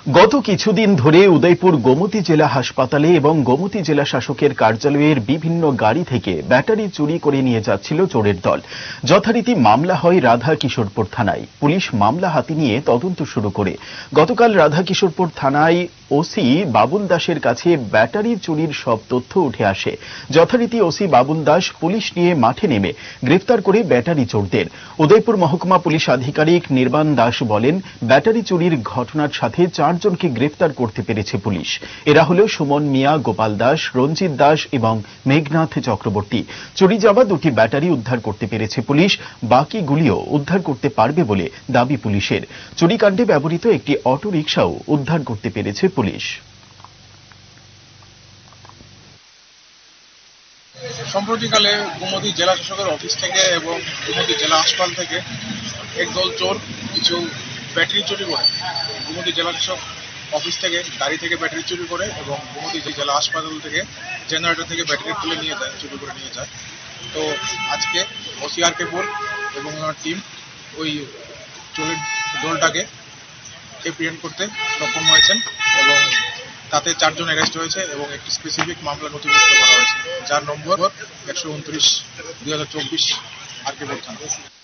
গত কিছুদিন ধরে উদয়পুর গোমতী জেলা হাসপাতালে এবং গোমতী জেলা শাসকের কার্যালয়ের বিভিন্ন গাড়ি থেকে ব্যাটারি চুরি করে নিয়ে যাচ্ছিল চোরের দল। যথারীতি মামলা হয় রাধা কিশোরপুর থানায়। পুলিশ মামলা হাতে নিয়ে তদন্ত শুরু করে। গতকাল রাধা কিশোরপুর থানায় ওসি বাবুল দাসের কাছে ব্যাটারি চুরির সব তথ্য উঠে আসে। যথারীতি ওসি বাবুল দাস পুলিশ নিয়ে মাঠে নেমে গ্রেফতার করে ব্যাটারি চোরদের। উদয়পুর মহকুমা পুলিশ আধিকারিক নির্বাণ দাস বলেন, ব্যাটারি চুরির ঘটনার সাথে 4 জনকে গ্রেফতার করতে পেরেছে পুলিশ। এরা হল সুমন মিয়া, গোপাল দাস, রঞ্জিত দাস এবং মেঘনাথ চক্রবর্তী। চুরি যাওয়া 2টি ব্যাটারি উদ্ধার করতে পেরেছে পুলিশ। বাকিগুলিও উদ্ধার করতে পারবে বলে দাবি পুলিশের। চুরিকাণ্ডে ব্যবহৃত একটি অটো রিকশাও উদ্ধার করতে পেরেছে পুলিশ। সম্প্রতিকালে গোমতী জেলা শাসকের অফিস থেকে এবং গোমতী জেলা হাসপাতাল থেকে একদল চোর কিছু ব্যাটারি চুরি করে গোমতী জেলা শাসক অফিস থেকে গাড়ি থেকে ব্যাটারি চুরি করে এবং গোমতী জেলা হাসপাতাল থেকে জেনারেটর থেকে ব্যাটারি তুলে নিয়ে যায়, চুরি করে নিয়ে যায়। তো আজকে ওসিআরকেপুর এবং ওনার টিম ওই চোরের দলটাকে এপ্রিহেন্ড করতে সক্ষম হয়েছেন এবং তাতে 4 জন অ্যারেস্ট হয়েছে এবং একটি স্পেসিফিক মামলা নথিভুক্ত করা হয়েছে, যার নম্বর 129/2024 আরকেপুর থানা।